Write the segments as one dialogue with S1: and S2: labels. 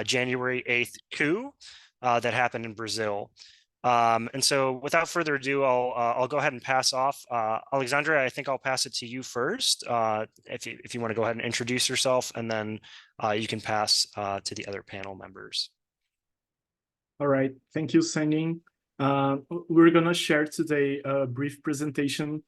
S1: January 8th coup that happened in Brazil. And so without further ado, I'll go ahead and pass off. Alexandra, I think I'll pass it to you first, if you want to go ahead and introduce yourself, and then you can pass to the other panel members.
S2: All right, thank you, Sanin. We're going to share today a brief presentation.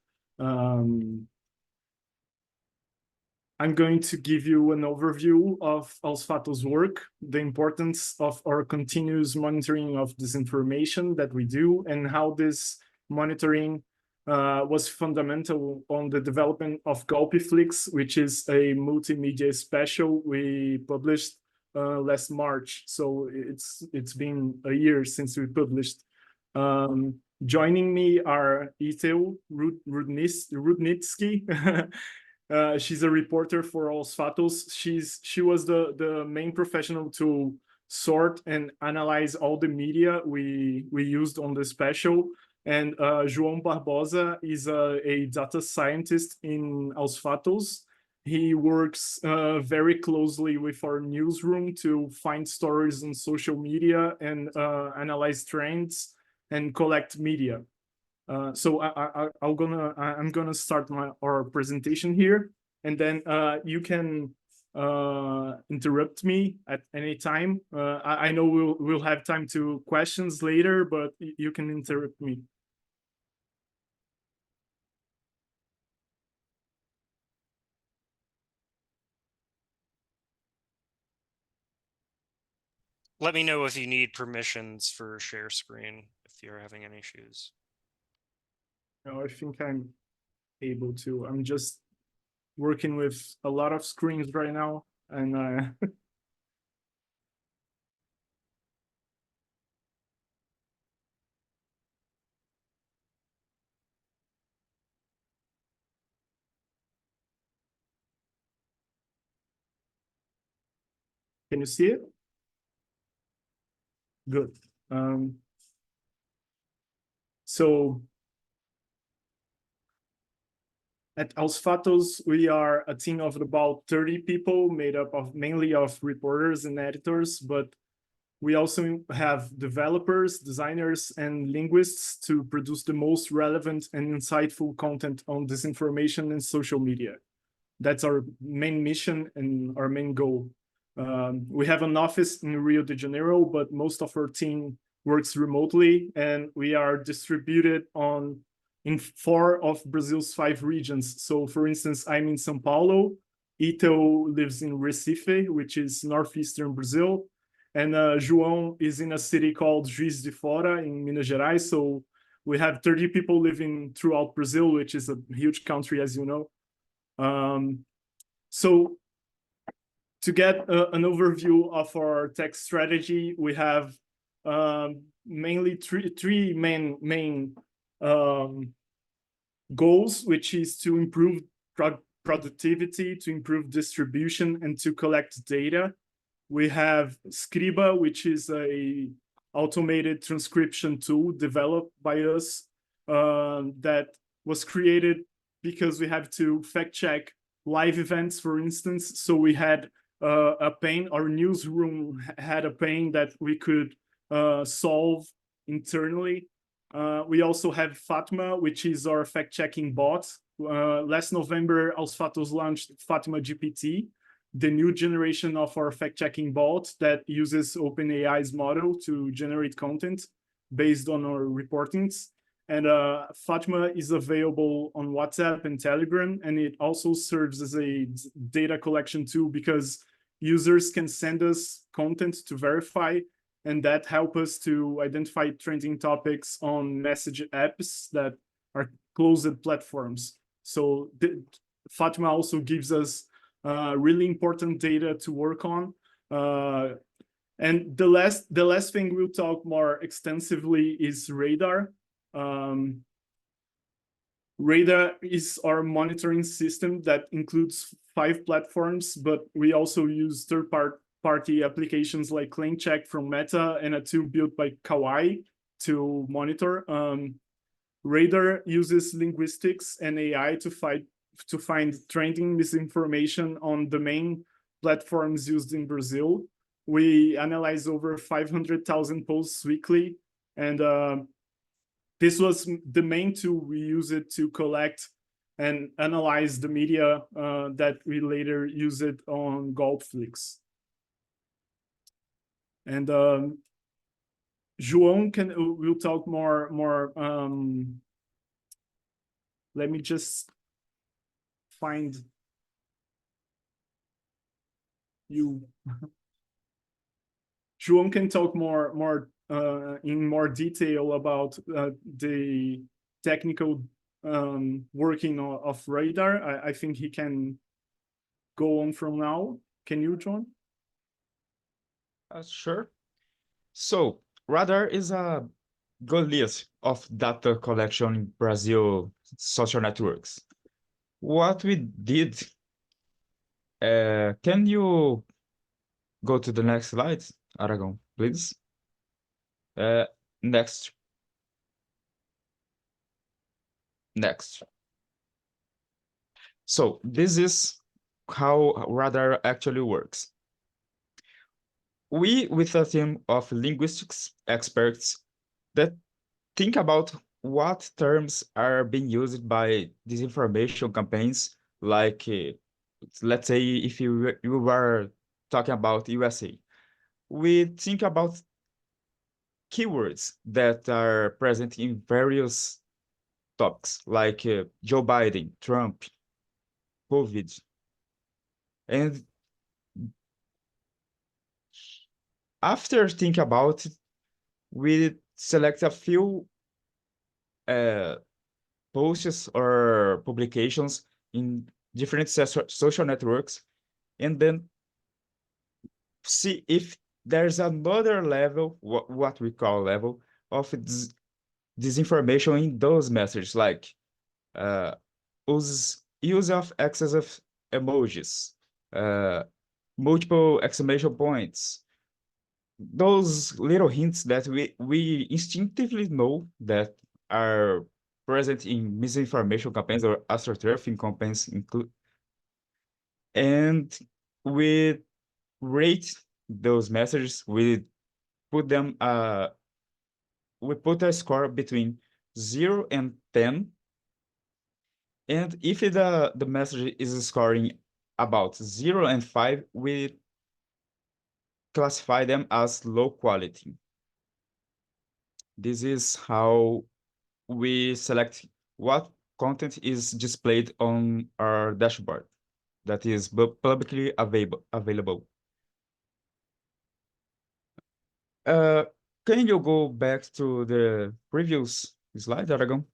S2: I'm going to give you an overview of Aos Fatos' work, the importance of our continuous monitoring of disinformation that we do, and how this monitoring was fundamental on the development of Golpeflix, which is a multimedia special we published last March. So it's been a year since we published. Joining me are Itel Rudnitsky. She's a reporter for Aos Fatos. She was the main professional to sort and analyze all the media we used on the special. And João Barbosa is a data scientist in Aos Fatos. He works very closely with our newsroom to find stories on social media and analyze trends and collect media. So I'm gonna start our presentation here, and then you can interrupt me at any time. I know we'll have time to questions later, but you can interrupt me.
S1: Let me know if you need permissions for share screen, if you're having any issues.
S2: No, I think I'm able to. I'm just working with a lot of screens right now, and can you see it? Good. So at Aos Fatos, we are a team of about 30 people made up of mainly of reporters and editors, but we also have developers, designers, and linguists to produce the most relevant and insightful content on disinformation and social media. That's our main mission and our main goal. We have an office in Rio de Janeiro, but most of our team works remotely, and we are distributed in 4 of Brazil's 5 regions. So for instance, I'm in São Paulo, Ito lives in Recife, which is northeastern Brazil, and João is in a city called Juiz de Fora in Minas Gerais. So we have 30 people living throughout Brazil, which is a huge country, as you know. So to get an overview of our tech strategy, we have mainly three main goals, which is to improve productivity, to improve distribution, and to collect data. We have Scriba, which is a automated transcription tool developed by us that was created because we have to fact check live events, for instance. So we had a pain, our newsroom had a pain that we could solve internally. We also have Fatma, which is our fact-checking bot. Last November, Aos Fatos launched Fatma GPT, the new generation of our fact-checking bot that uses OpenAI's model to generate content based on our reportings. And Fatma is available on WhatsApp and Telegram, and it also serves as a data collection tool because users can send us content to verify, and that help us to identify trending topics on message apps that are closed platforms. So Fatma also gives us really important data to work on. And the last thing we'll talk more extensively is Radar. Radar is our monitoring system that includes 5 platforms, but we also use third-party applications like ClaimCheck from Meta and a tool built by Kawaii to monitor. Radar uses linguistics and AI to find trending misinformation on the main platforms used in Brazil. We analyze over 500,000 posts weekly, and this was the main tool we use it to collect and analyze the media that we later use it on Golfflix. And João will talk more. Let me just find you. João can talk in more detail about the technical working of radar. I think he can go on from now. Can you, John?
S3: Sure. So radar is a good list of data collection in Brazil social networks. What we did, can you go to the next slide, Aragon, please? Next. Next. So this is how radar actually works. We, with a team of linguistics experts that think about what terms are being used by disinformation campaigns, like, let's say if you were talking about USA, we think about keywords that are present in various topics, like Joe Biden, Trump, COVID. And after thinking about it, we select a few posts or publications in different social networks, and then see if there's another level, what we call level, of disinformation in those messages, like use of excessive emojis, multiple exclamation points, those little hints that we instinctively know that are present in misinformation campaigns or astroturfing campaigns include, and we rate those messages. We put them we put a score between 0 and 10, and if the message is scoring about 0 and 5, we classify them as low quality. This is how we select what content is displayed on our dashboard that is publicly available. Can you go back to the previous slide, Aragon?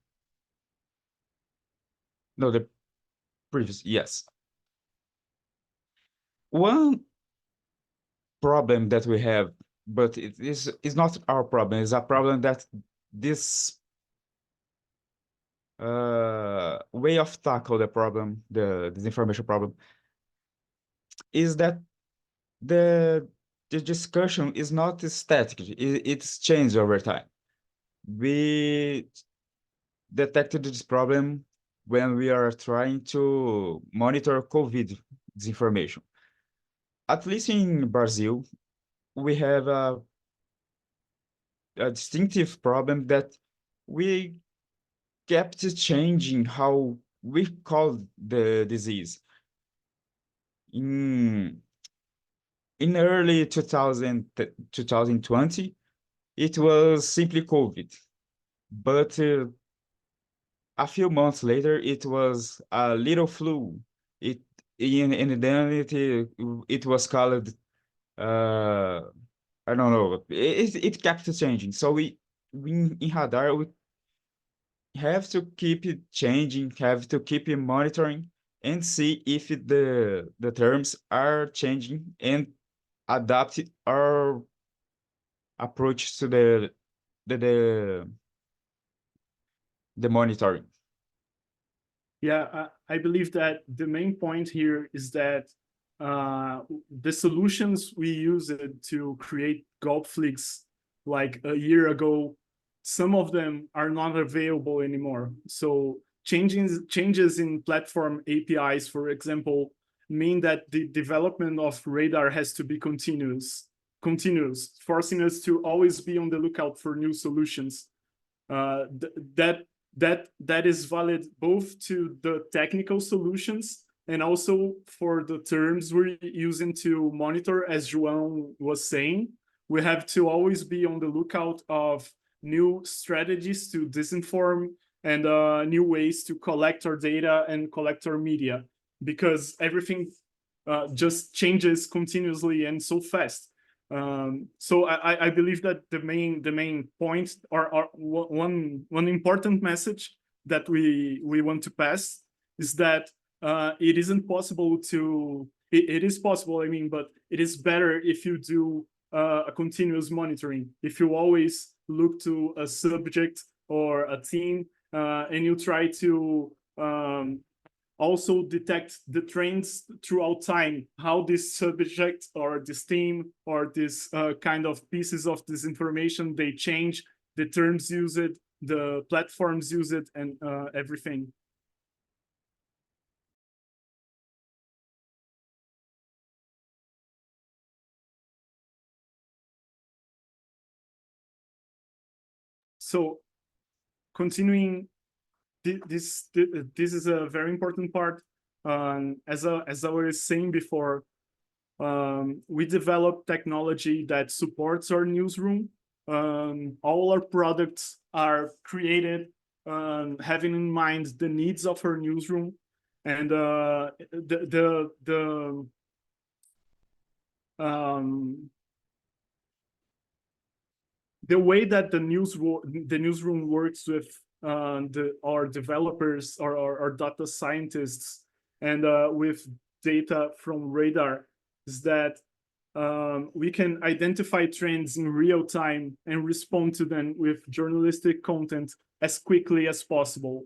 S3: No, the previous, yes. One problem that we have, but it is not our problem, it's a problem that this way of tackle the problem, the disinformation problem, is that the discussion is not static, it's changed over time. We detected this problem when we are trying to monitor COVID disinformation. At least in Brazil, we have a distinctive problem that we kept changing how we call the disease. In early 2020, it was simply COVID. But a few months later, it was a little flu. And then it was called, I don't know. It kept changing. So we in Radar, we have to keep it changing, have to keep it monitoring, and see if the terms are changing and adapt our approach to the monitoring.
S2: Yeah, I believe that the main point here is that the solutions we used to create Golfflix like a year ago, some of them are not available anymore. So changes in platform APIs, for example, mean that the development of radar has to be continuous. continuous, forcing us to always be on the lookout for new solutions. That is valid both to the technical solutions and also for the terms we're using to monitor, as João was saying. We have to always be on the lookout of new strategies to disinform and new ways to collect our data and collect our media, because everything just changes continuously and so fast. So I believe that the main point, or one important message that we want to pass is that it isn't possible to, it is possible, I mean, but it is better if you do a continuous monitoring. If you always look to a subject or a team and you try to also detect the trends throughout time, how this subject or this team or this kind of pieces of this information, they change, the terms use it, the platforms use it, and everything. So continuing, this is a very important part. As I was saying before, we develop technology that supports our newsroom. All our products are created having in mind the needs of our newsroom, and the way that the newsroom works with our developers or our data scientists and with data from radar is that we can identify trends in real time and respond to them with journalistic content as quickly as possible.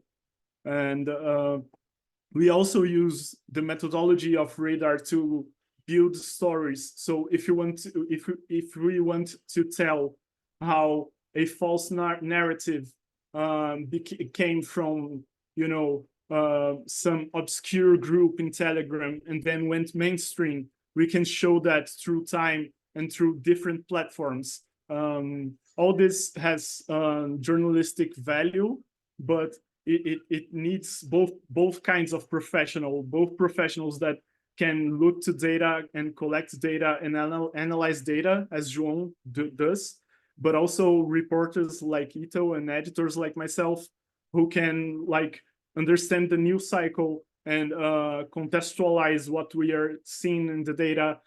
S2: And we also use the methodology of radar to build stories. So if we want to tell how a false narrative came from, you know, some obscure group in Telegram and then went mainstream, we can show that through time and through different platforms. All this has journalistic value, but it needs both kinds of professionals that can look to data and collect data and analyze data, as João does, but also reporters like Ito and editors like myself who can like understand the news cycle and contextualize what we are seeing in the data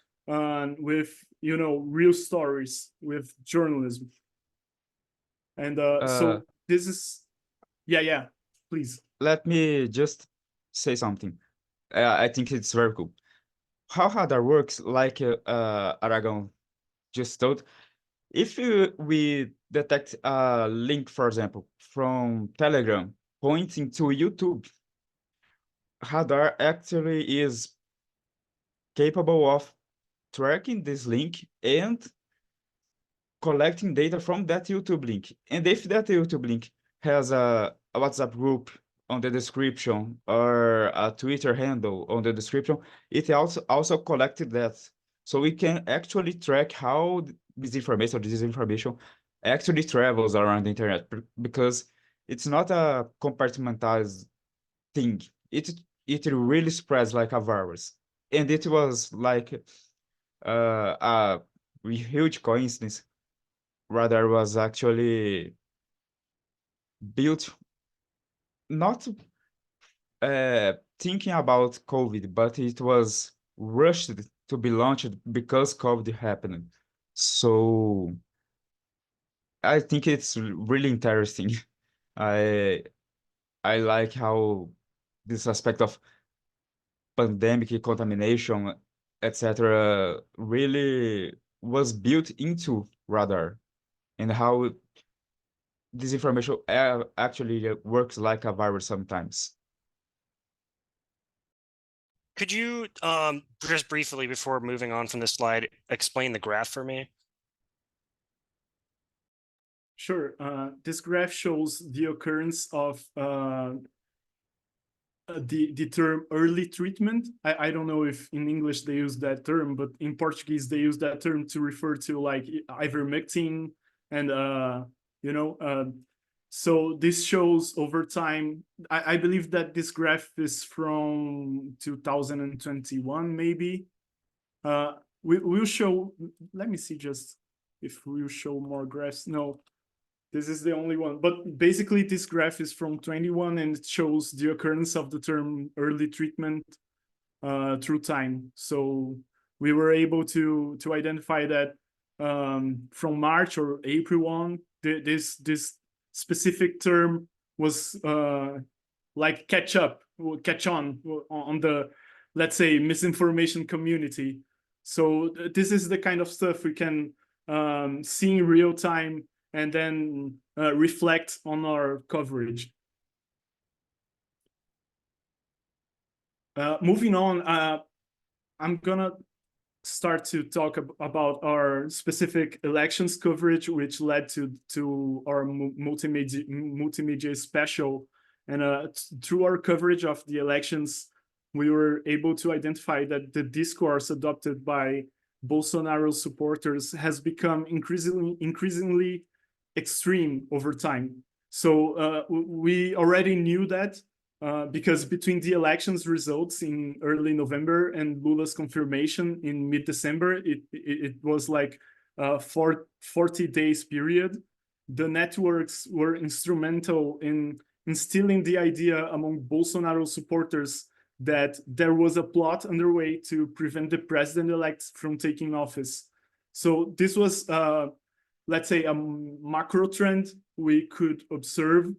S2: with, you know, real stories, with journalism. And so this is, yeah, please.
S3: Let me just say something. I think it's very cool. How Radar works, like Aragon just told, if we detect a link, for example, from Telegram pointing to YouTube, Radar actually is capable of tracking this link and collecting data from that YouTube link. And if that YouTube link has a WhatsApp group on the description or a Twitter handle on the description, it also collected that. So we can actually track how this information actually travels around the internet, because it's not a compartmentalized thing. It really spreads like a virus. And it was like a huge coincidence. Radar was actually built not thinking about COVID, but it was rushed to be launched because COVID happened. So I think it's really interesting. I I like how this aspect of pandemic contamination, etc., really was built into Radar, and how this information actually works like a virus sometimes.
S1: Could you just briefly, before moving on from this slide, explain the graph for me?
S2: Sure. This graph shows the occurrence of the term early treatment. I don't know if in English they use that term, but in Portuguese they use that term to refer to like ivermectin and you know, so this shows over time. I believe that this graph is from 2021 maybe. We'll show, let me see just if we'll show more graphs. No, this is the only one, but basically this graph is from 21 and it shows the occurrence of the term early treatment through time. So we were able to identify that from March or April on, this specific term was like catch on the, let's say, misinformation community. So this is the kind of stuff we can see in real time and then reflect on our coverage. Moving on, I'm gonna start to talk about our specific elections coverage, which led to our multimedia special. And through our coverage of the elections, we were able to identify that the discourse adopted by Bolsonaro supporters has become increasingly extreme over time. So we already knew that because between the elections results in early November and Lula's confirmation in mid-December, it was like a 40 days period. The networks were instrumental in instilling the idea among Bolsonaro supporters that there was a plot underway to prevent the president-elect from taking office. So this was, let's say, a macro trend we could observe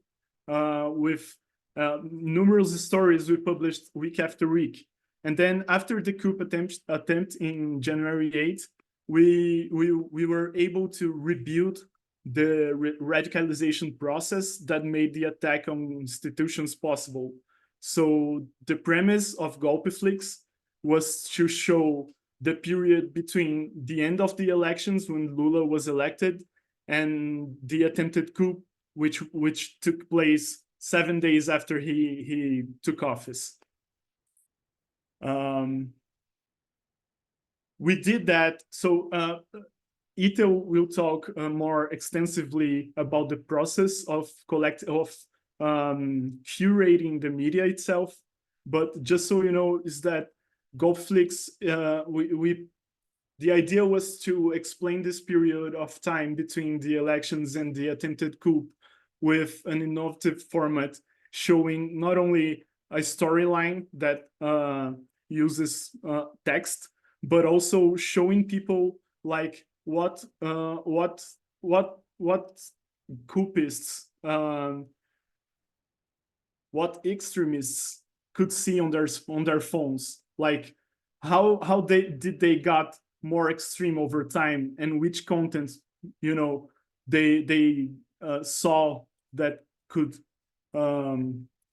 S2: with numerous stories we published week after week. And then after the coup attempt in January 8th, we were able to rebuild the radicalization process that made the attack on institutions possible. So the premise of Golpeflix was to show the period between the end of the elections when Lula was elected and the attempted coup, which took place 7 days after he took office. We did that. So Ito will talk more extensively about the process of curating the media itself. But just so you know, is that Golpeflix, the idea was to explain this period of time between the elections and the attempted coup with an innovative format showing not only a storyline that uses text, but also showing people like what coupists, what extremists could see on their phones, like how did they got more extreme over time, and which content, you know, they saw that could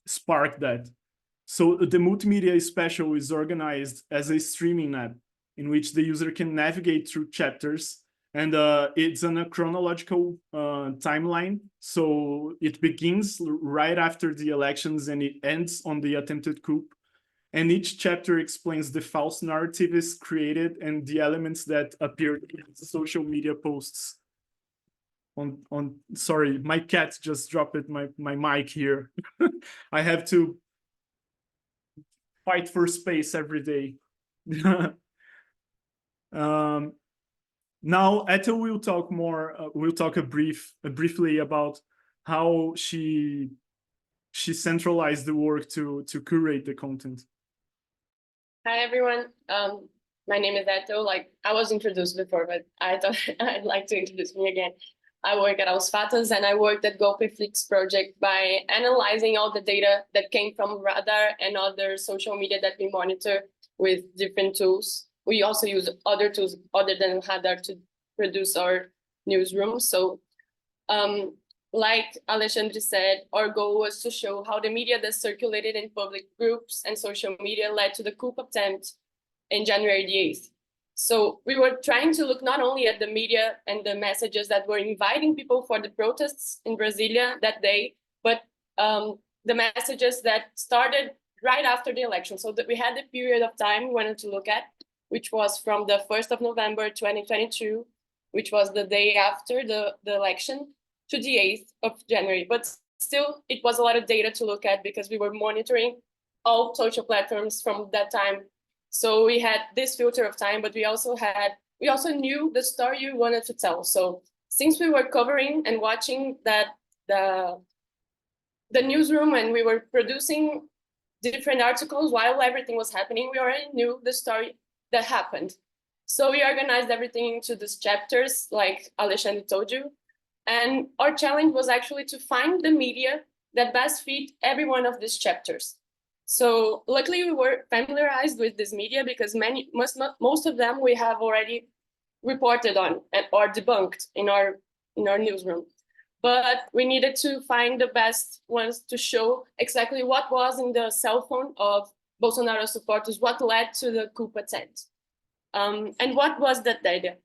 S2: spark that. So the multimedia special is organized as a streaming app in which the user can navigate through chapters, and it's on a chronological timeline. So it begins right after the elections and it ends on the attempted coup. And each chapter explains the false narrative is created and the elements that appear in the social media posts. Sorry, my cat just dropped my mic here. I have to fight for space every day. Now Ethel will talk more. We'll talk briefly about how she centralized the work to curate the content.
S4: Hi everyone. My name is Ethel. Like I was introduced before, but I thought I'd like to introduce me again. I work at Aos Fatos, and I worked at Golpeflix project by analyzing all the data that came from Radar and other social media that we monitor with different tools. We also use other tools other than Radar to produce our newsroom. So like Alexandre said, our goal was to show how the media that circulated in public groups and social media led to the coup attempt in January the 8th. So we were trying to look not only at the media and the messages that were inviting people for the protests in Brasilia that day, but the messages that started right after the election. So that we had the period of time we wanted to look at, which was from the 1st of November 2022, which was the day after the election, to the 8th of January. But still, it was a lot of data to look at because we were monitoring all social platforms from that time. So we had this filter of time, but we also knew the story we wanted to tell. So since we were covering and watching that the newsroom and we were producing different articles while everything was happening, we already knew the story that happened. So we organized everything into these chapters, like Alexandre told you. And our challenge was actually to find the media that best fit every one of these chapters. So luckily we were familiarized with this media because most of them we have already reported on or debunked in our newsroom. But we needed to find the best ones to show exactly what was in the cell phone of Bolsonaro supporters, what led to the coup attempt. And what was that data?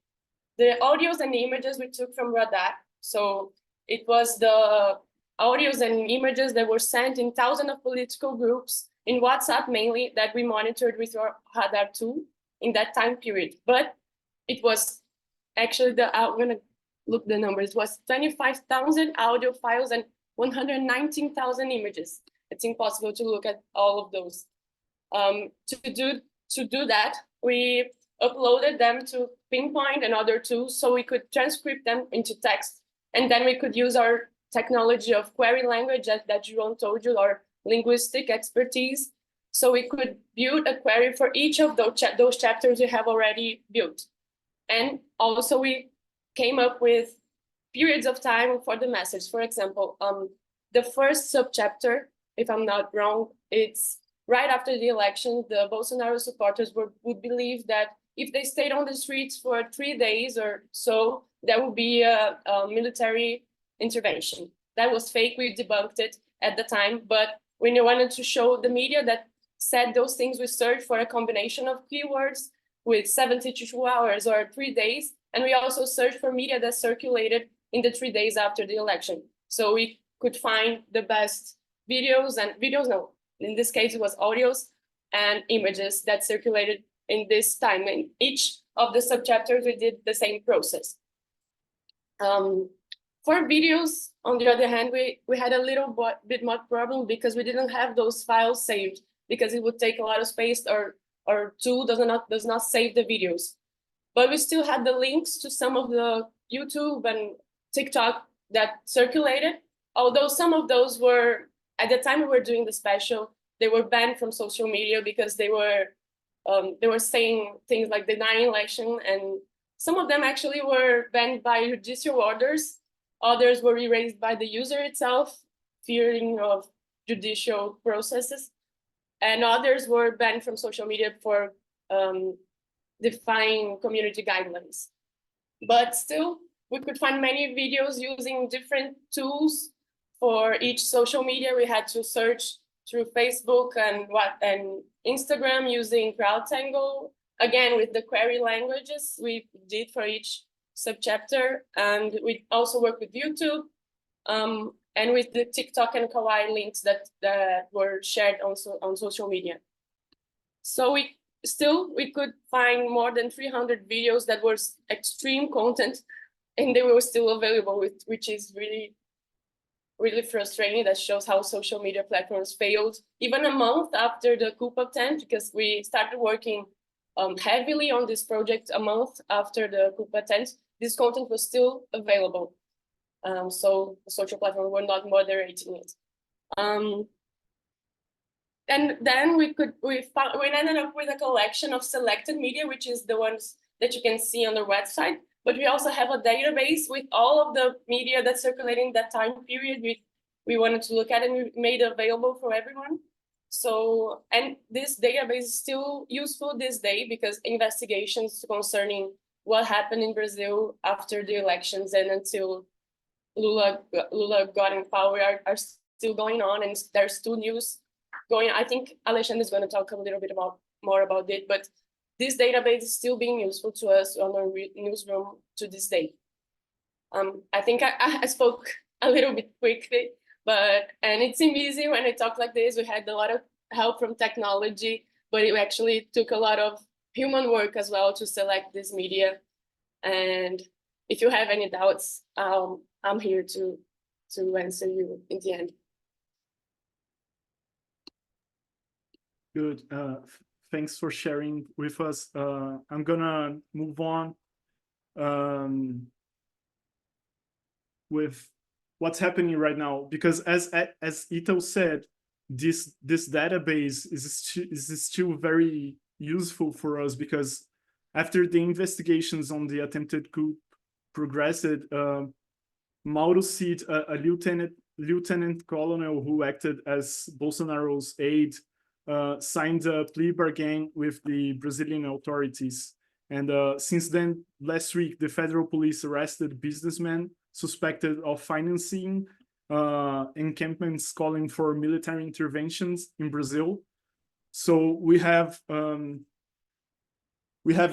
S4: The audios and images we took from radar. So it was the audios and images that were sent in thousands of political groups in WhatsApp mainly that we monitored with our radar tool in that time period. But it was actually I'm gonna look the numbers. It was 25,000 audio files and 119,000 images. It's impossible to look at all of those. To do that, we uploaded them to Pinpoint and other tools so we could transcript them into text. And then we could use our technology of query language that João told you, our linguistic expertise. So we could build a query for each of those chapters we have already built. And also we came up with periods of time for the message. For example, the first subchapter, if I'm not wrong, it's right after the election, the Bolsonaro supporters would believe that if they stayed on the streets for 3 days or so, there would be a military intervention. That was fake. We debunked it at the time, but we wanted to show the media that said those things. We searched for a combination of keywords with 72 hours or 3 days. And we also searched for media that circulated in the 3 days after the election. So we could find the best videos, in this case, it was audios and images that circulated in this time. In each of the subchapters, we did the same process. For videos, on the other hand, we had a little bit more problem because we didn't have those files saved because it would take a lot of space or tool does not save the videos. But we still had the links to some of the YouTube and TikTok that circulated, although some of those were, at the time we were doing the special, they were banned from social media because they were saying things like denying election, and some of them actually were banned by judicial orders. Others were erased by the user itself, fearing of judicial processes. And others were banned from social media for defying community guidelines. But still, we could find many videos using different tools for each social media. We had to search through Facebook and Instagram using CrowdTangle, again with the query languages we did for each subchapter. And we also work with YouTube and with the TikTok and Kawaii links that were shared also on social media. So we could find more than 300 videos that were extreme content, and they were still available, which is really, really frustrating. That shows how social media platforms failed even a month after the coup attempt, because we started working heavily on this project a month after the coup attempt. This content was still available. So the social platforms were not moderating it. And then we ended up with a collection of selected media, which is the ones that you can see on the website. But we also have a database with all of the media that's circulating that time period. We wanted to look at it and we made it available for everyone. So, and this database is still useful this day because investigations concerning what happened in Brazil after the elections and until Lula got in power are still going on, and there's still news going. I think Alexandre is going to talk a little bit more about it, but this database is still being useful to us on our newsroom to this day. I think I spoke a little bit quickly, and it seemed easy when I talk like this. We had a lot of help from technology, but it actually took a lot of human work as well to select this media. And if you have any doubts, I'm here to answer you in the end.
S2: Good. Thanks for sharing with us. I'm gonna move on with what's happening right now, because as Ito said, this database is still very useful for us, because after the investigations on the attempted coup progressed, Mauro Cid, a lieutenant colonel who acted as Bolsonaro's aide, signed a plea bargain with the Brazilian authorities. And since then, last week, the federal police arrested businessmen suspected of financing encampments calling for military interventions in Brazil. So we have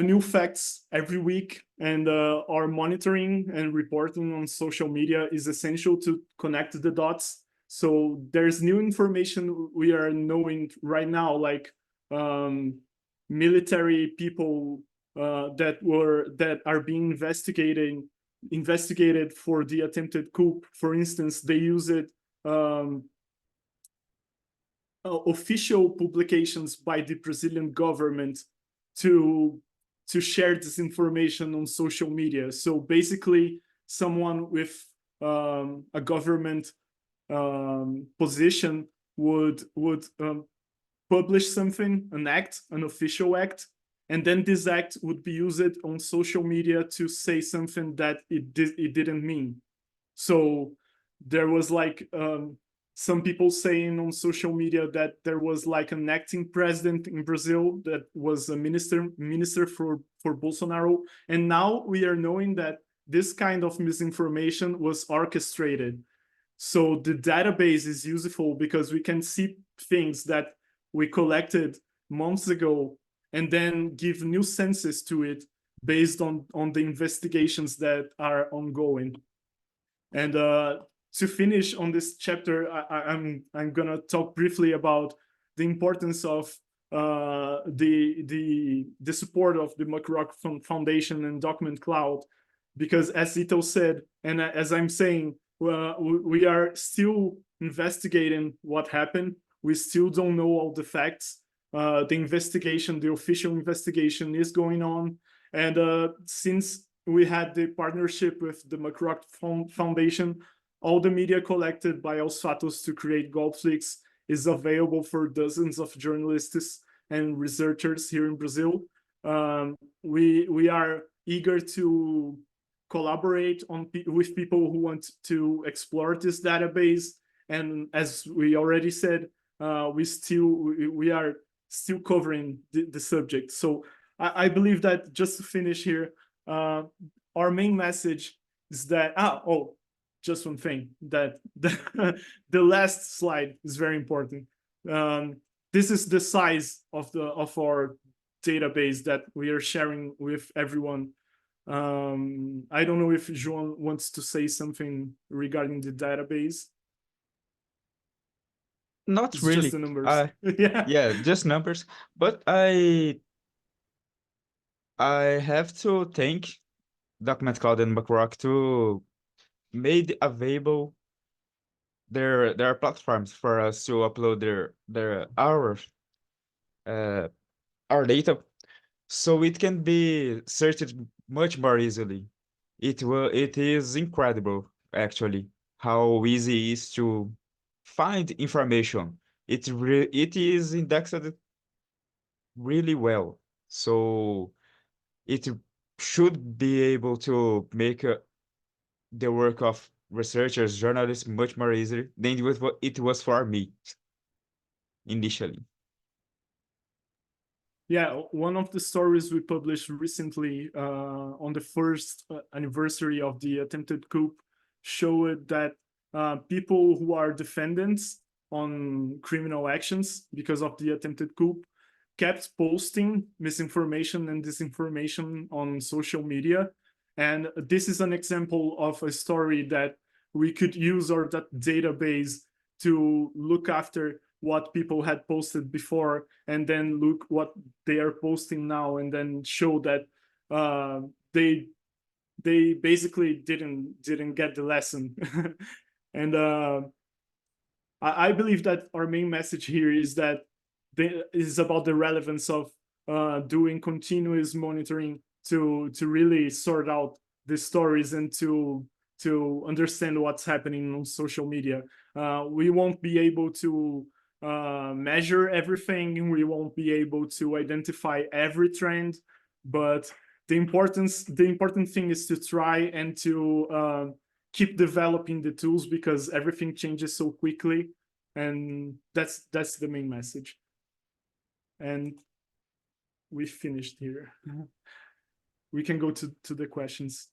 S2: new facts every week, and our monitoring and reporting on social media is essential to connect the dots. So there's new information we are knowing right now, like military people that are being investigated for the attempted coup. For instance, they use it official publications by the Brazilian government to share this information on social media. So basically, someone with a government position would publish something, an official act, and then this act would be used on social media to say something that it didn't mean. So there was like some people saying on social media that there was like an acting president in Brazil that was a minister for Bolsonaro. And now we are knowing that this kind of misinformation was orchestrated. So the database is useful because we can see things that we collected months ago and then give new senses to it based on the investigations that are ongoing. And to finish on this chapter, I'm gonna talk briefly about the importance of the support of the McRock Foundation and DocumentCloud, because as Ito said, and as I'm saying, we are still investigating what happened. We still don't know all the facts. The official investigation is going on, and since we had the partnership with the McRock Foundation, all the media collected by Os Fatos to create Golflix is available for dozens of journalists and researchers here in Brazil. We are eager to collaborate with people who want to explore this database. And as we already said, we are still covering the subject. So I believe that, just to finish here, our main message is that, just one thing, that the last slide is very important. This is the size of our database that we are sharing with everyone. I don't know if João wants to say something regarding the database.
S3: Not
S2: It's
S3: really.
S2: just the numbers.
S3: Yeah, just numbers. But I have to thank DocumentCloud and McRock to made available their platforms for us to upload our data, so it can be searched much more easily. It is incredible, actually, how easy it is to find information. It is indexed really well, so it should be able to make the work of researchers, journalists much more easy than it was for me initially.
S2: Yeah, one of the stories we published recently on the first anniversary of the attempted coup showed that people who are defendants on criminal actions because of the attempted coup kept posting misinformation and disinformation on social media. And this is an example of a story that we could use our database to look after what people had posted before and then look what they are posting now and then show that they basically didn't get the lesson. And I believe that our main message here is that is about the relevance of doing continuous monitoring to really sort out the stories and to understand what's happening on social media. We won't be able to measure everything. We won't be able to identify every trend, but the important thing is to try and to keep developing the tools because everything changes so quickly, and that's the main message. And we finished here. We can go to the questions.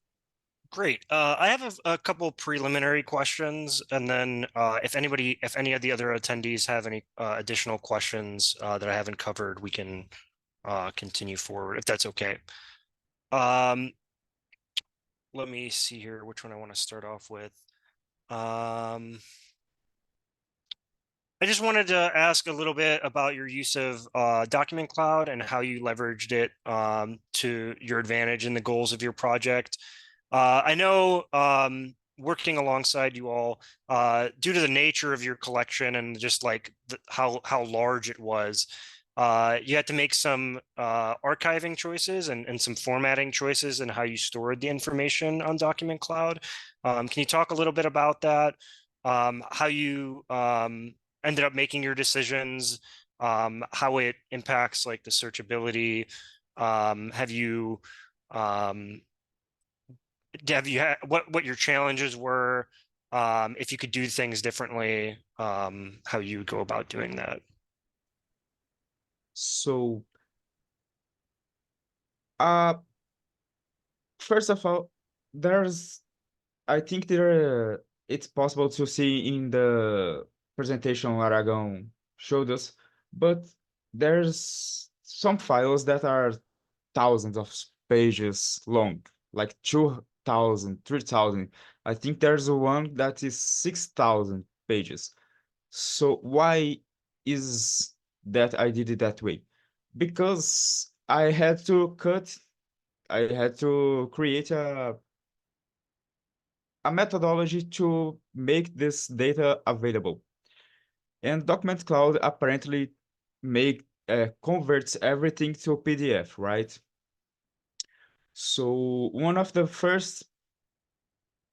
S1: Great. I have a couple preliminary questions, and then if any of the other attendees have any additional questions that I haven't covered, we can continue forward if that's okay. Let me see here which one I want to start off with. I just wanted to ask a little bit about your use of DocumentCloud and how you leveraged it to your advantage in the goals of your project. I know working alongside you all, due to the nature of your collection and just like how large it was, you had to make some archiving choices and some formatting choices and how you stored the information on DocumentCloud. Can you talk a little bit about that? How you ended up making your decisions, how it impacts like the searchability. Have you had what your challenges were? If you could do things differently, how you go about doing that?
S3: So, first of all, I think it's possible to see in the presentation Aragon showed us, but there's some files that are thousands of pages long, like 2,000, 3,000. I think there's one that is 6,000 pages. So why is that I did it that way? Because I had to create a methodology to make this data available. And DocumentCloud apparently converts everything to PDF, right? So one of the first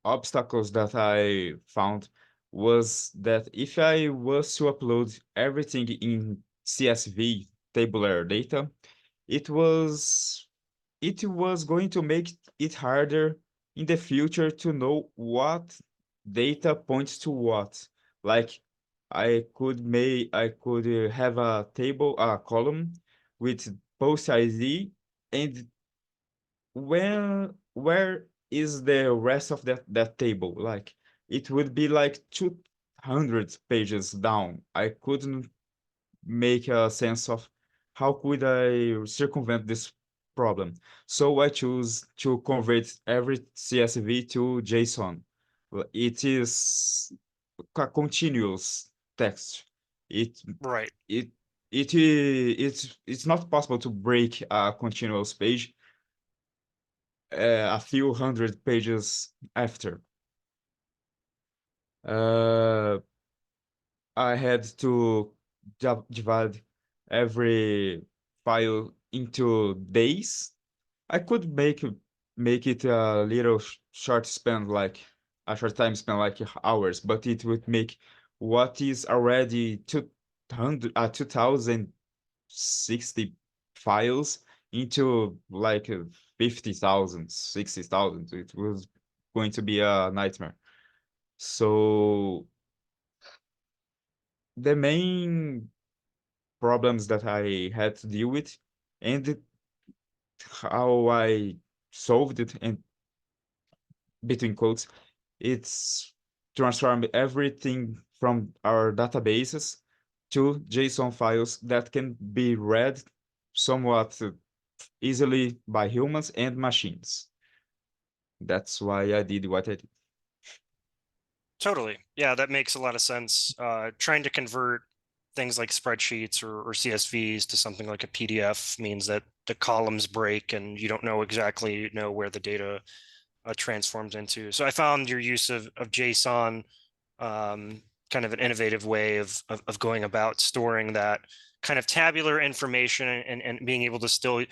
S3: obstacles that I found was that if I was to upload everything in CSV tabular data, it was going to make it harder in the future to know what data points to what. Like I could have a column with post ID, and where is the rest of that table? Like it would be like 200 pages down. I couldn't make a sense of how could I circumvent this problem. So I choose to convert every CSV to JSON. It is a continuous text. It
S1: Right.
S3: it's not possible to break a continuous page a few hundred pages after. I had to divide every file into days. I could make it a little short span, like a short time span, like hours, but it would make what is already 2060 files into like 50,000, 60,000. It was going to be a nightmare. So the main problems that I had to deal with and how I solved it, and between quotes, it's transform everything from our databases to JSON files that can be read somewhat easily by humans and machines. That's why I did what I did.
S1: Totally. Yeah, that makes a lot of sense. Trying to convert things like spreadsheets or CSVs to something like a PDF means that the columns break and you don't know exactly where the data transforms into. So I found your use of JSON kind of an innovative way of going about storing that kind of tabular information and being able to still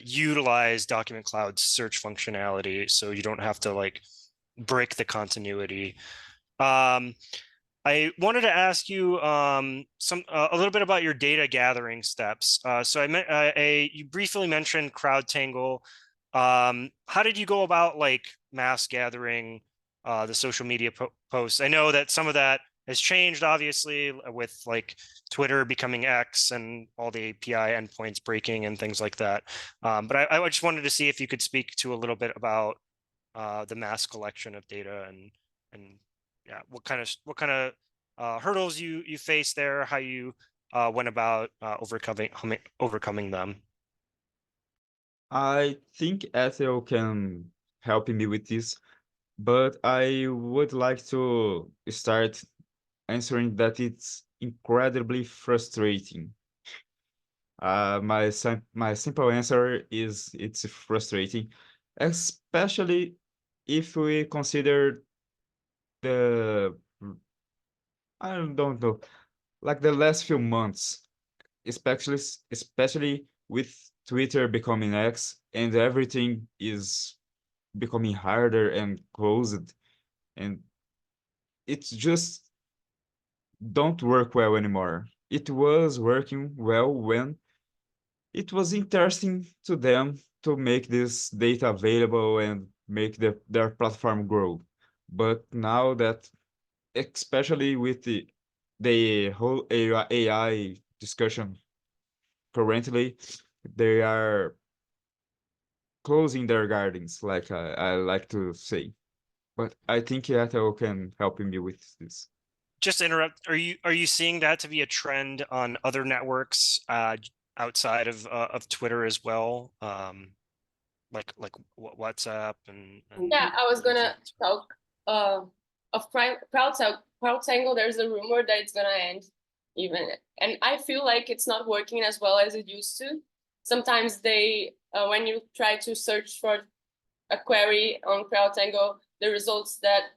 S1: utilize DocumentCloud's search functionality, so you don't have to like break the continuity. I wanted to ask you a little bit about your data gathering steps. So you briefly mentioned CrowdTangle. How did you go about like mass gathering the social media posts? I know that some of that has changed, obviously, with like Twitter becoming X and all the API endpoints breaking and things like that. But I just wanted to see if you could speak to a little bit about the mass collection of data and yeah, what kind of hurdles you face there, how you went about overcoming them.
S3: I think Ethel can help me with this, but I would like to start answering that it's incredibly frustrating. My simple answer is it's frustrating, especially if we consider the I don't know, like the last few months, especially with Twitter becoming X and everything is becoming harder and closed, and it's just don't work well anymore. It was working well when it was interesting to them to make this data available and make their platform grow. But now that, especially with the whole AI discussion currently, they are closing their gardens, like I like to say. But I think Yato can help me with this.
S1: Just to interrupt, are you seeing that to be a trend on other networks outside of Twitter as well? Like WhatsApp and
S4: Yeah, I was gonna talk of CrowdTangle. There's a rumor that it's gonna end even, and I feel like it's not working as well as it used to. Sometimes they when you try to search for a query on CrowdTangle, the results that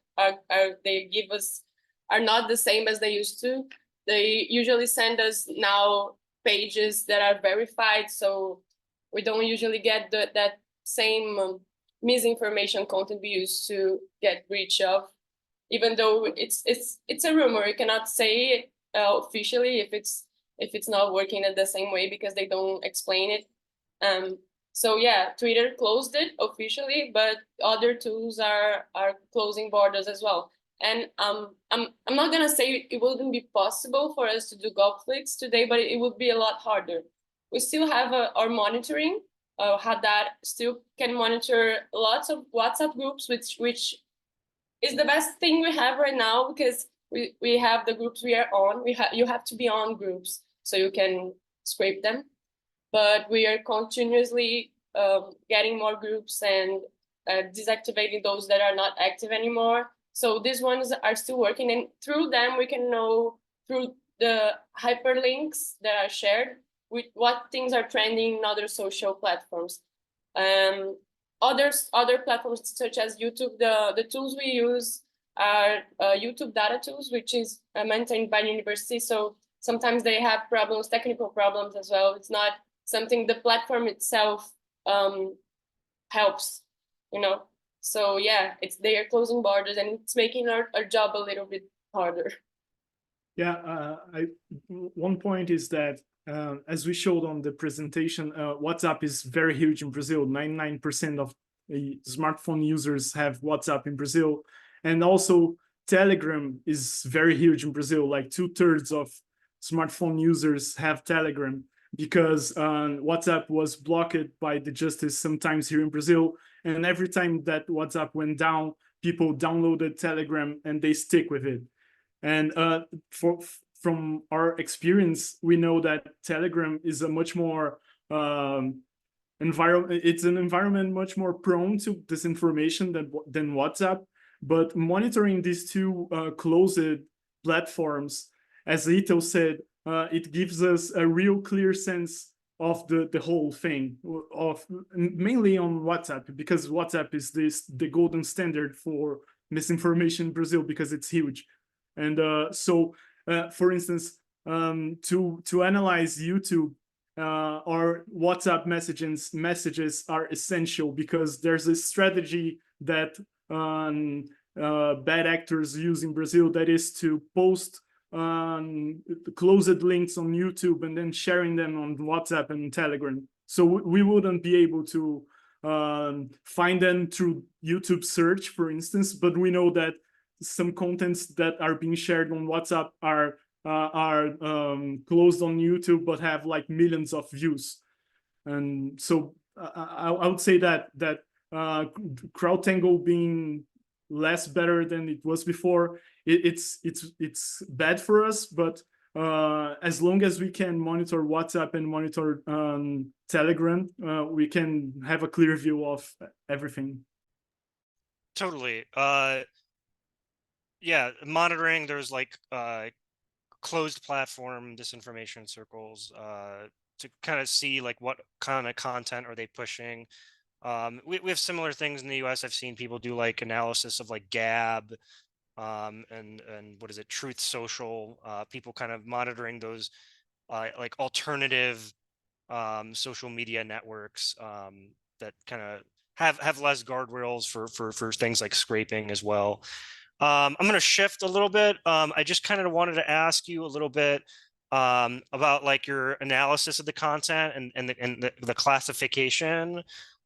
S4: they give us are not the same as they used to. They usually send us now pages that are verified, so we don't usually get that same misinformation content we used to get breach of. Even though it's a rumor, you cannot say it officially if it's not working in the same way because they don't explain it. So yeah, Twitter closed it officially, but other tools are closing borders as well. And I'm not gonna say it wouldn't be possible for us to do Gopflix today, but it would be a lot harder. We still have our monitoring, how that still can monitor lots of WhatsApp groups, which is the best thing we have right now because we have the groups we are on. You have to be on groups so you can scrape them. But we are continuously getting more groups and deactivating those that are not active anymore. So these ones are still working, and through them we can know through the hyperlinks that are shared with what things are trending in other social platforms. Other platforms such as YouTube, the tools we use are YouTube data tools, which is maintained by the university. So sometimes they have problems, technical problems as well. It's not something the platform itself helps, So yeah, they are closing borders and it's making our job a little bit harder.
S2: Yeah, one point is that as we showed on the presentation, WhatsApp is very huge in Brazil. 99% of smartphone users have WhatsApp in Brazil. And also Telegram is very huge in Brazil. Like 2/3 of smartphone users have Telegram because WhatsApp was blocked by the justice sometimes here in Brazil. And every time that WhatsApp went down, people downloaded Telegram and they stick with it. And from our experience, we know that Telegram is a much more environment. It's an environment much more prone to disinformation than WhatsApp. But monitoring these two closed platforms as Ito said, it gives us a real clear sense of the whole thing, of mainly on WhatsApp, because WhatsApp is the golden standard for misinformation in Brazil because it's huge. And so, for instance, to analyze YouTube, or WhatsApp messages are essential because there's a strategy that bad actors use in Brazil, that is to post closed links on YouTube and then sharing them on WhatsApp and Telegram. So we wouldn't be able to find them through YouTube search, for instance, but we know that some contents that are being shared on WhatsApp are closed on YouTube but have like millions of views. And so I would say that CrowdTangle being less better than it was before, it's bad for us, but as long as we can monitor WhatsApp and monitor Telegram, we can have a clear view of everything.
S1: Totally. Yeah, monitoring, there's like closed platform disinformation circles to kind of see like what kind of content are they pushing. We have similar things in the US. I've seen people do like analysis of like Gab and what is it, Truth Social, people kind of monitoring those like alternative social media networks that kind of have less guardrails for things like scraping as well. I'm going to shift a little bit. I just kind of wanted to ask you a little bit about like your analysis of the content and the classification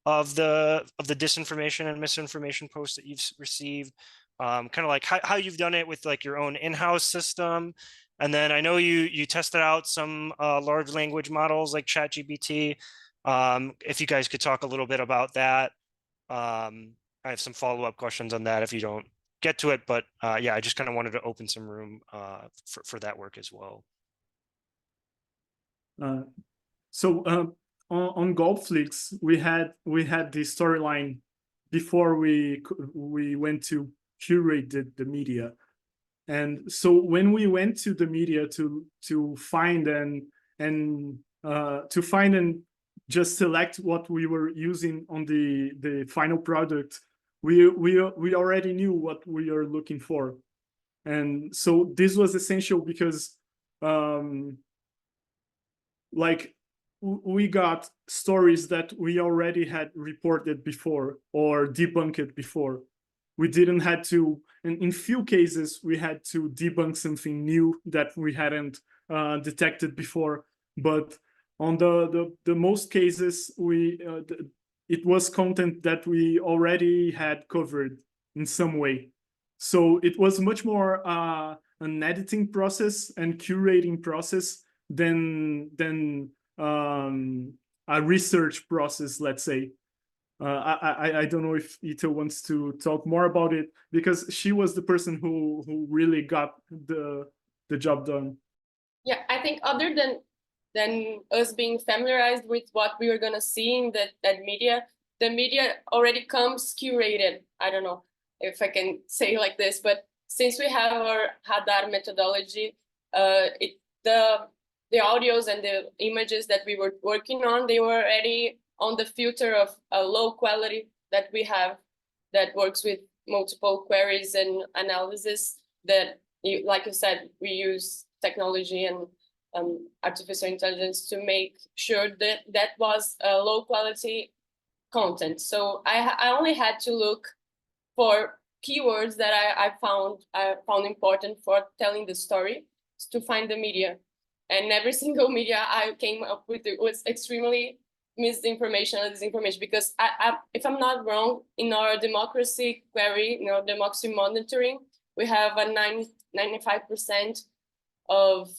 S1: of the disinformation and misinformation posts that you've received. Kind of like how you've done it with like your own in-house system. And then I know you tested out some large language models like ChatGPT. If you guys could talk a little bit about that. I have some follow-up questions on that if you don't get to it, but yeah, I just kind of wanted to open some room for that work as well.
S2: So on Golflix, we had the storyline before we went to curate the media, and so when we went to the media to find and just select what we were using on the final product, we already knew what we are looking for, and so this was essential because like we got stories that we already had reported before or debunked before. We didn't had to, in few cases, we had to debunk something new that we hadn't detected before. But on the most cases, it was content that we already had covered in some way. So it was much more an editing process and curating process than a research process, let's say. I don't know if Ito wants to talk more about it, because she was the person who really got the job done.
S4: Yeah, I think other than us being familiarized with what we were gonna see in that media, the media already comes curated. I don't know if I can say like this, but since we have our Hadar methodology, the audios and the images that we were working on, they were already on the filter of a low quality that we have that works with multiple queries and analysis that, like you said, we use technology and artificial intelligence to make sure that that was a low quality content. So I only had to look for keywords that I found important for telling the story to find the media. And every single media I came up with was extremely misinformation and disinformation, because if I'm not wrong, in our democracy query, democracy monitoring, we have a 95% of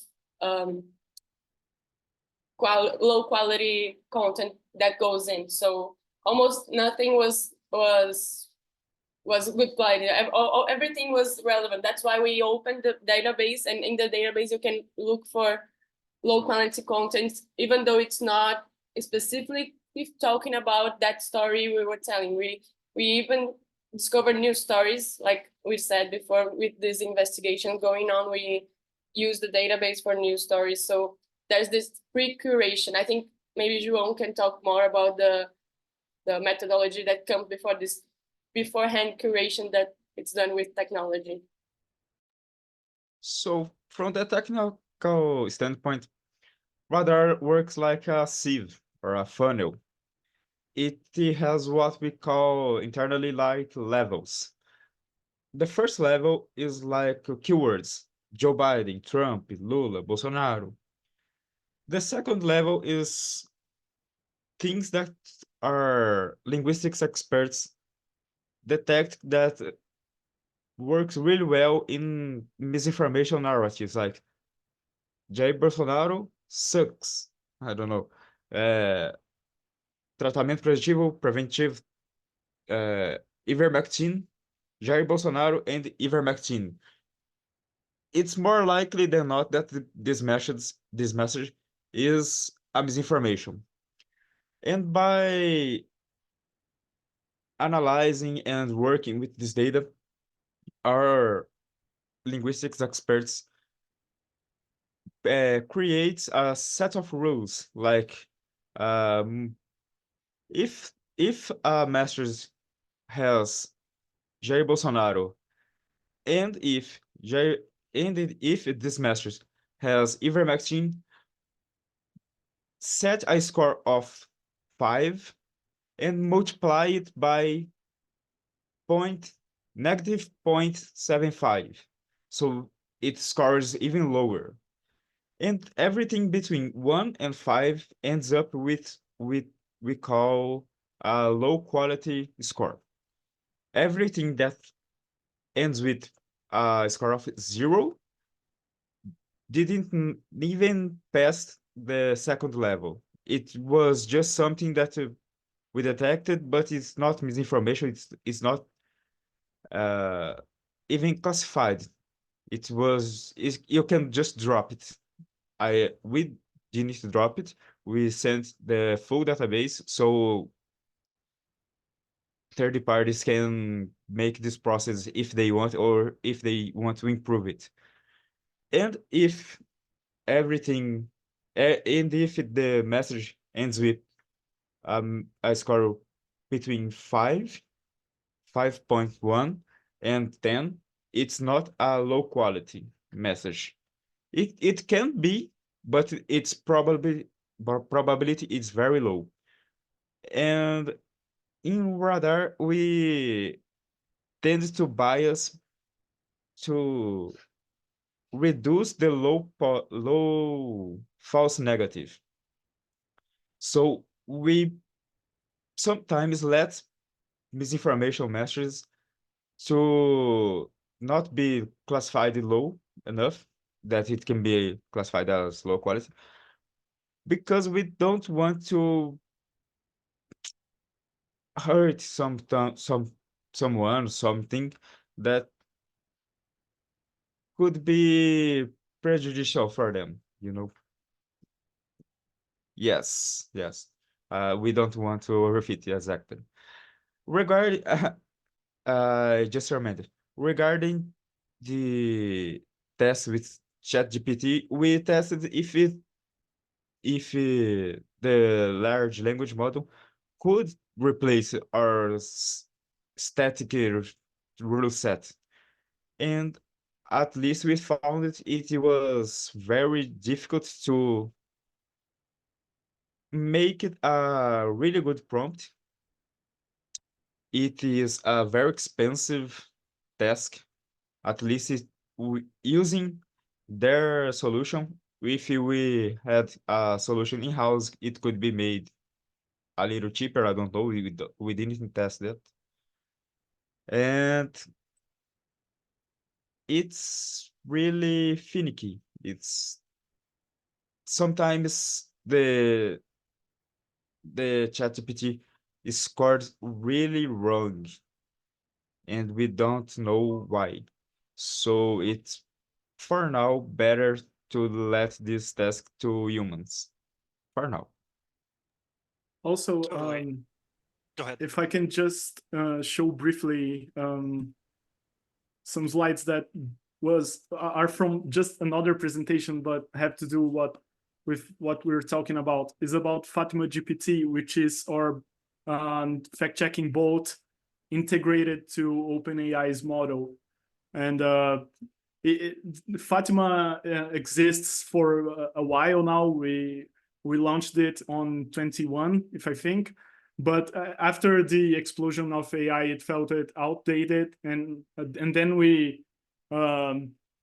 S4: low quality content that goes in. So almost nothing was good quality. Everything was relevant. That's why we opened the database, and in the database you can look for low quality content, even though it's not specifically talking about that story we were telling. We even discovered new stories, like we said before, with this investigation going on. We use the database for news stories. So there's this pre-curation. I think maybe João can talk more about the methodology that comes before this beforehand curation that it's done with technology.
S3: So from the technical standpoint, Radar works like a sieve or a funnel. It has what we call internally like levels. The first level is like keywords: Joe Biden, Trump, Lula, Bolsonaro. The second level is things that our linguistics experts detect that works really well in misinformation narratives, like Jair Bolsonaro sucks. I don't know. Tratamento preventivo, ivermectin, Jair Bolsonaro and ivermectin. It's more likely than not that this message is a misinformation. And by analyzing and working with this data, our linguistics experts creates a set of rules, like um, if a message has Jair Bolsonaro, and if this message has ivermectin, set a score of 5 and multiply it by negative 0.75. So it scores even lower. And everything between 1 and 5 ends up with we call a low quality score. Everything that ends with a score of 0 didn't even pass the second level. It was just something that we detected, but it's not misinformation. It's not even classified. You can just drop it. We didn't drop it. We sent the full database so third parties can make this process if they want, or if they want to improve it. And if everything, and if the message ends with a score between 5.1 and 10, it's not a low quality message. It can be, but its probability is very low. And in Radar, we tend to bias to reduce the low false negative. So we sometimes let misinformation messages to not be classified low enough that it can be classified as low quality, because we don't want to hurt someone, something that could be prejudicial for them, you know. Yes, yes. We don't want to repeat exactly. Regarding just remember, regarding the test with ChatGPT, we tested if the large language model could replace our static rule set. And at least we found it was very difficult to make it a really good prompt. It is a very expensive task, at least using their solution. If we had a solution in-house, it could be made a little cheaper. I don't know. We didn't test that. And it's really finicky. It's sometimes the ChatGPT is scored really wrong, and we don't know why. So it's for now better to let this task to humans. For now.
S2: Also,
S1: Totally. Go ahead.
S2: if I can just show briefly some slides that are from just another presentation, but have to do with what we're talking about. Is about Fatima GPT, which is our fact-checking bot integrated to OpenAI's model. And Fatima exists for a while now. We launched it on 21, if I think. But after the explosion of AI, it felt it outdated, and then we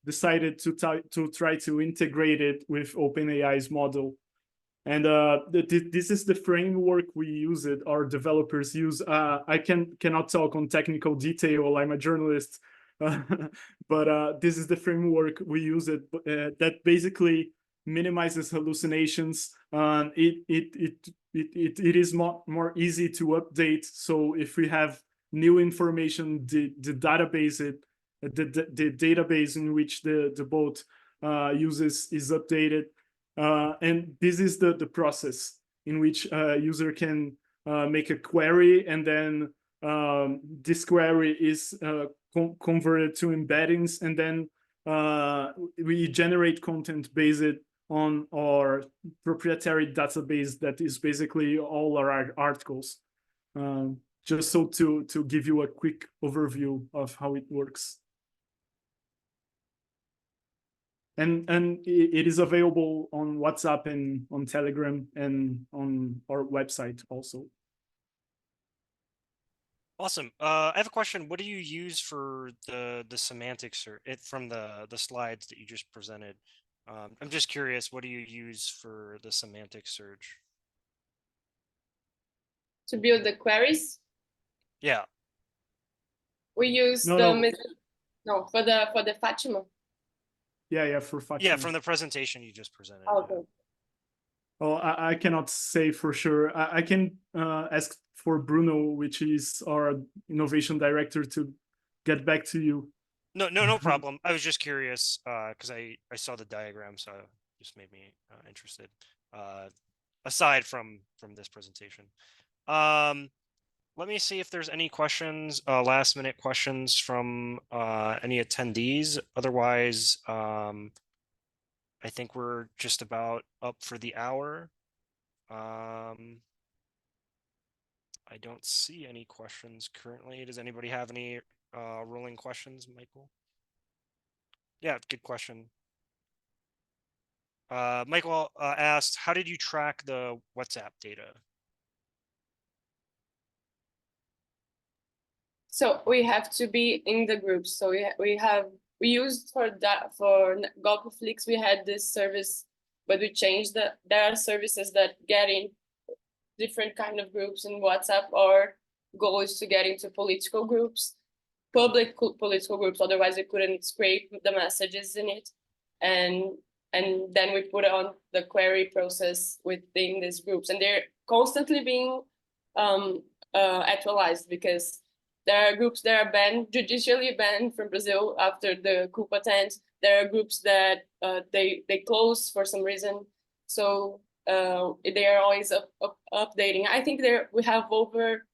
S2: decided to try to integrate it with OpenAI's model. And this is the framework we use it. Our developers use. I cannot talk on technical detail. I'm a journalist, but this is the framework we use it. That basically minimizes hallucinations. It is more easy to update. So if we have new information, the database the database in which the bot uses is updated. And this is the process in which a user can make a query, and then this query is converted to embeddings, and then we generate content based on our proprietary database that is basically all our articles. Just so to give you a quick overview of how it works. And it is available on WhatsApp and on Telegram and on our website also.
S1: Awesome. I have a question. What do you use for the semantics or it from the slides that you just presented? I'm just curious. What do you use for the semantic search?
S4: To build the queries,
S1: Yeah.
S4: we use for the Fatima.
S2: Yeah, for Fatima.
S1: Yeah, from the presentation you just presented.
S4: Okay.
S1: Yeah.
S2: Oh, I cannot say for sure. I can ask for Bruno, which is our innovation director, to get back to you.
S1: No problem. I was just curious because I saw the diagram, so it just made me interested. Aside from this presentation, let me see if there's any questions, last minute questions from any attendees. Otherwise, I think we're just about up for the hour. I don't see any questions currently. Does anybody have any rolling questions, Michael? Yeah, good question. Michael asked, how did you track the WhatsApp data?
S4: So we have to be in the groups. So we used for that for GoProFlix, we had this service, but we changed that. There are services that get in different kind of groups in WhatsApp. Our goal is to get into political groups, public political groups. Otherwise, we couldn't scrape the messages in it, and then we put on the query process within these groups, and they're constantly being actualized because there are groups that are banned, judicially banned from Brazil after the coup attempt. There are groups that they close for some reason. So they are always updating. I think we have over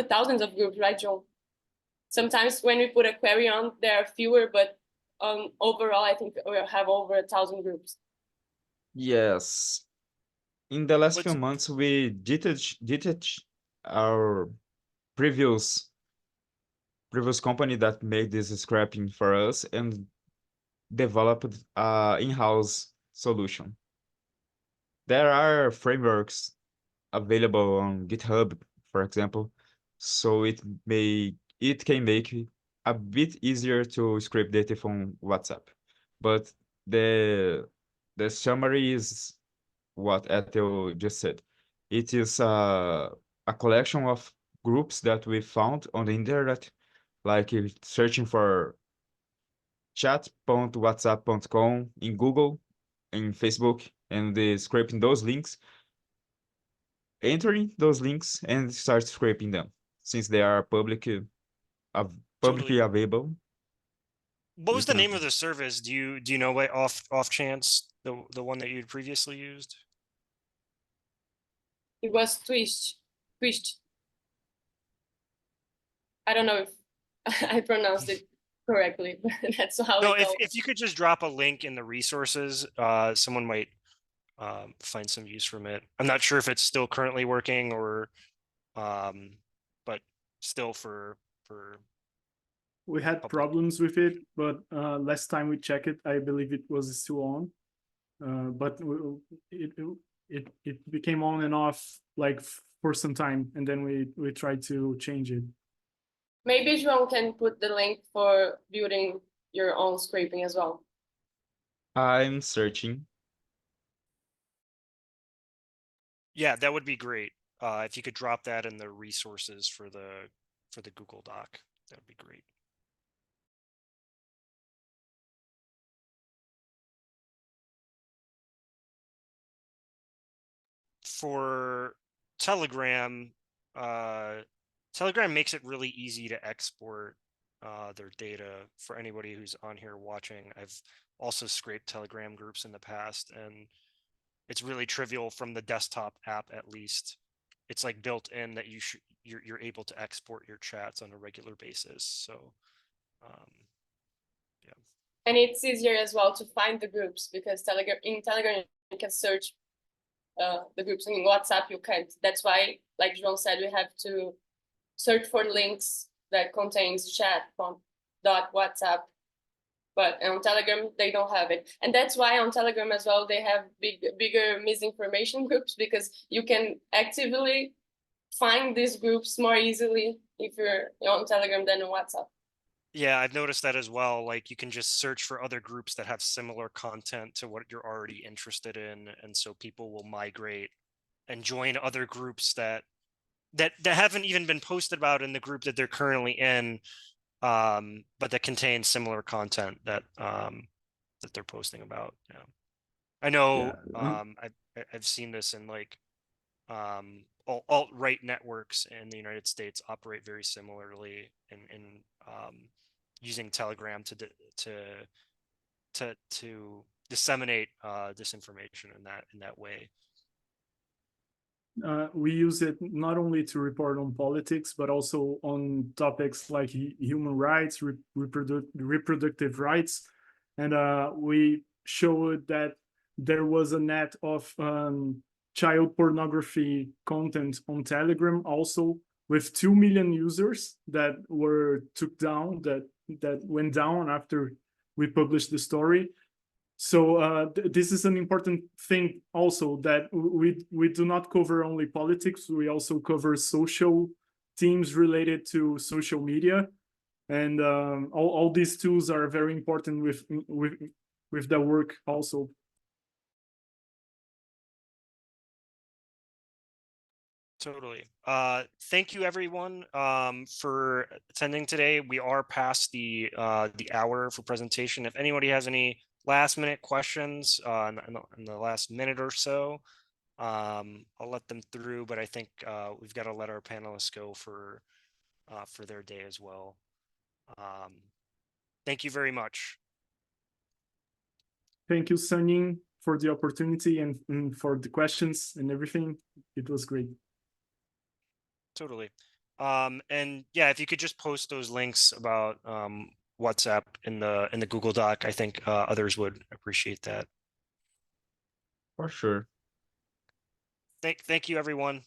S4: thousands of groups, right, John? Sometimes when we put a query on, there are fewer, but overall, I think we have over 1,000 groups.
S3: Yes. In the last few months, we detached our previous company that made this scrapping for us and developed an in-house solution. There are frameworks available on GitHub, for example, so it can make it a bit easier to scrape data from WhatsApp. But the summary is what Ethel just said. It is a collection of groups that we found on the internet, like searching for chat.whatsapp.com in Google, in Facebook, and scraping those links, entering those links, and start scraping them since they are publicly available.
S1: What was the name of the service? Do you know what off chance the one that you'd previously used?
S4: It was Twitch. I don't know if I pronounced it correctly. That's how
S1: No,
S4: it goes.
S1: if you could just drop a link in the resources, someone might find some use from it. I'm not sure if it's still currently working or, but still for
S2: We had
S1: public.
S2: problems with it, but last time we checked it, I believe it was still on. But it became on and off like for some time, and then we tried to change it.
S4: Maybe João can put the link for building your own scraping as well.
S3: I'm searching.
S1: Yeah, that would be great. If you could drop that in the resources for the Google Doc, that would be great. For Telegram, Telegram makes it really easy to export their data for anybody who's on here watching. I've also scraped Telegram groups in the past, and it's really trivial from the desktop app, at least. It's like built in that you're able to export your chats on a regular basis. So, yeah.
S4: And it's easier as well to find the groups because Telegram you can search the groups. In WhatsApp you can't. That's why, like João said, we have to search for links that contains chat from .whatsapp. But on Telegram they don't have it, and that's why on Telegram as well they have bigger misinformation groups, because you can actively find these groups more easily if you're on Telegram than on WhatsApp.
S1: Yeah, I've noticed that as well. Like you can just search for other groups that have similar content to what you're already interested in, and so people will migrate and join other groups that haven't even been posted about in the group that they're currently in, but that contain similar content that they're posting about. Yeah, I know.
S2: Yeah.
S1: I've seen this in like alt-right networks in the United States operate very similarly in using Telegram to disseminate disinformation in that way.
S2: We use it not only to report on politics, but also on topics like human rights, reproductive rights. And we showed that there was a net of child pornography content on Telegram also, with 2 million users that were took down, that went down after we published the story. So this is an important thing also, that we do not cover only politics, we also cover social themes related to social media. And all these tools are very important with the work also.
S1: Totally. Thank you everyone for attending today. We are past the hour for presentation. If anybody has any last minute questions in the last minute or so, I'll let them through, but I think we've got to let our panelists go for their day as well. Thank you very much.
S2: Thank you, Sunny, for the opportunity and for the questions and everything. It was great.
S1: Totally. And yeah, if you could just post those links about WhatsApp in the Google Doc, I think others would appreciate that.
S3: For sure.
S1: Thank you, everyone.